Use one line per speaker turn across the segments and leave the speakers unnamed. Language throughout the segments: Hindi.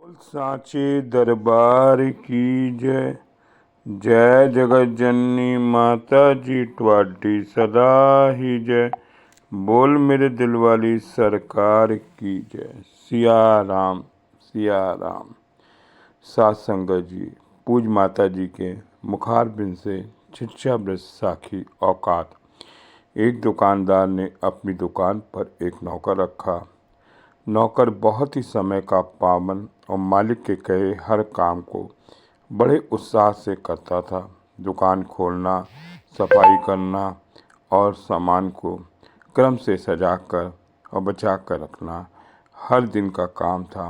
बोल सांचे दरबार की जय। जय जगत जननी माता जी ट्वाडी सदा ही जय। बोल मेरे दिल वाली सरकार की जय। सिया राम सिया राम। सात संगत जी, पूज माता जी के मुखार बिन से शिक्षा ब्रज साखी औकात। एक दुकानदार ने अपनी दुकान पर एक नौकर रखा। नौकर बहुत ही समय का पाबंद और मालिक के कहे हर काम को बड़े उत्साह से करता था। दुकान खोलना, सफाई करना और सामान को क्रम से सजाकर और बचा कर रखना हर दिन का काम था।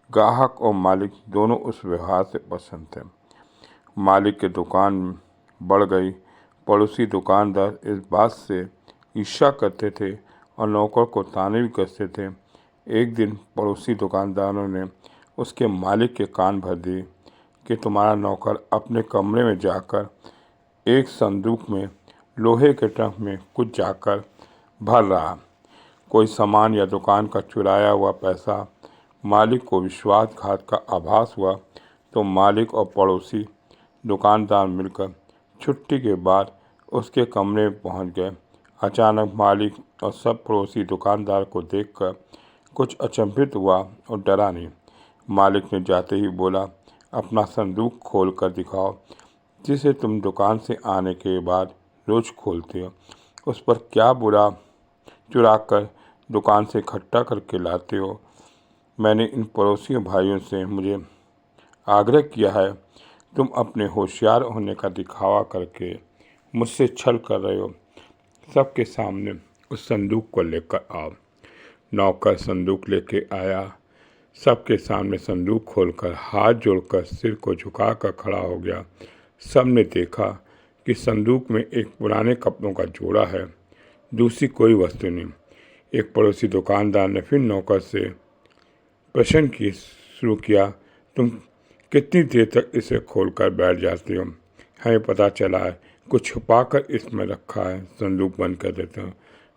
ग्राहक और मालिक दोनों उस व्यवहार से पसंद थे। मालिक की दुकान बढ़ गई। पड़ोसी दुकानदार इस बात से ईर्ष्या करते थे और नौकर को ताने भी कसते थे। एक दिन पड़ोसी दुकानदारों ने उसके मालिक के कान भर दिए कि तुम्हारा नौकर अपने कमरे में जाकर एक संदूक में लोहे के ट्रंक में कुछ जाकर भर रहा। कोई सामान या दुकान का चुराया हुआ पैसा। मालिक को विश्वासघात का आभास हुआ तो मालिक और पड़ोसी दुकानदार मिलकर छुट्टी के बाद उसके कमरे में पहुंच गए। अचानक मालिक और सब पड़ोसी दुकानदार को देखकर कुछ अचंभित हुआ और डरा नहीं। मालिक ने जाते ही बोला, अपना संदूक खोल कर दिखाओ, जिसे तुम दुकान से आने के बाद रोज खोलते हो। उस पर क्या बुरा चुरा कर दुकान से इकट्ठा करके लाते हो। मैंने इन पड़ोसी भाइयों से मुझे आग्रह किया है, तुम अपने होशियार होने का दिखावा करके मुझसे छल कर रहे हो। सबके सामने उस संदूक को लेकर आओ। नौकर संदूक लेके आया। सबके सामने संदूक खोलकर हाथ जोड़कर सिर को झुकाकर खड़ा हो गया। सबने देखा कि संदूक में एक पुराने कपड़ों का जोड़ा है, दूसरी कोई वस्तु नहीं। एक पड़ोसी दुकानदार ने फिर नौकर से प्रश्न की शुरू किया, तुम कितनी देर तक इसे खोलकर बैठ जाते हो? हमें पता चला है कुछ छुपाकर इसमें रखा है, संदूक बंद कर देते हो।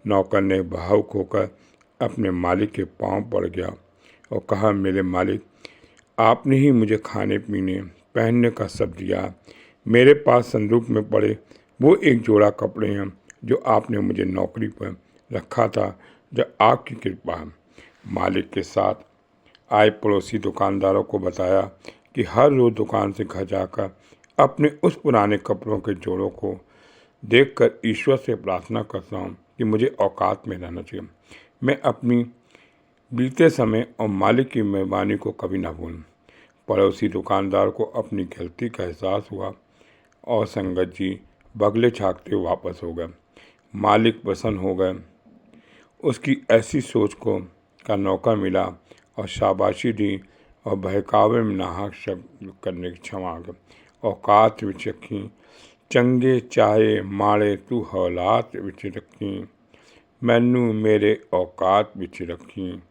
नौकर ने भावुक होकर अपने मालिक के पांव पड़ गया और कहा, मेरे मालिक, आपने ही मुझे खाने पीने पहनने का सब दिया। मेरे पास संदूक में पड़े वो एक जोड़ा कपड़े हैं जो आपने मुझे नौकरी पर रखा था, जो आपकी कृपा है। मालिक के साथ आए पड़ोसी दुकानदारों को बताया कि हर रोज दुकान से घर जाकर अपने उस पुराने कपड़ों के जोड़ों को देखकर ईश्वर से प्रार्थना करता हूँ कि मुझे औकात में रहना चाहिए। मैं अपनी बीते समय और मालिक की मेहरबानी को कभी ना भूलूं। पड़ोसी दुकानदार को अपनी गलती का एहसास हुआ और संगत जी बगले झाँकते वापस हो गए। मालिक प्रसन्न हो गए। उसकी ऐसी सोच को का नौका मिला और शाबाशी दी और बहकावे में नाहक शब्द करने की क्षमा गए। औकात विच रखी चंगे चाहे माड़े तू हौलात विच रखी, मैनू मेरे औकात विच रखी,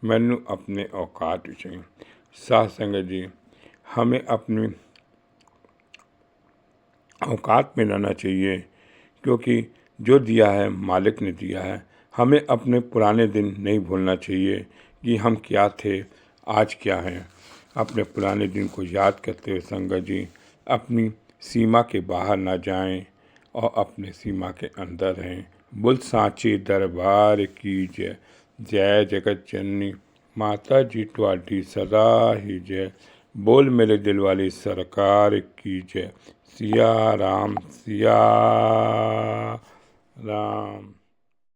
मैनू अपने औकात विच। साथ संगत जी, हमें अपनी औकात में रहना चाहिए, क्योंकि जो दिया है मालिक ने दिया है। हमें अपने पुराने दिन नहीं भूलना चाहिए कि हम क्या थे, आज क्या हैं। अपने पुराने दिन को याद करते हुए संगत जी अपनी सीमा के बाहर ना जाएं और अपने सीमा के अंदर रहें। बोल सांचे दरबार की जय। जय जगत जननी माता जी ट्वाडी सदा ही जय। बोल मेरे दिल वाली सरकार की जय। सिया राम सिया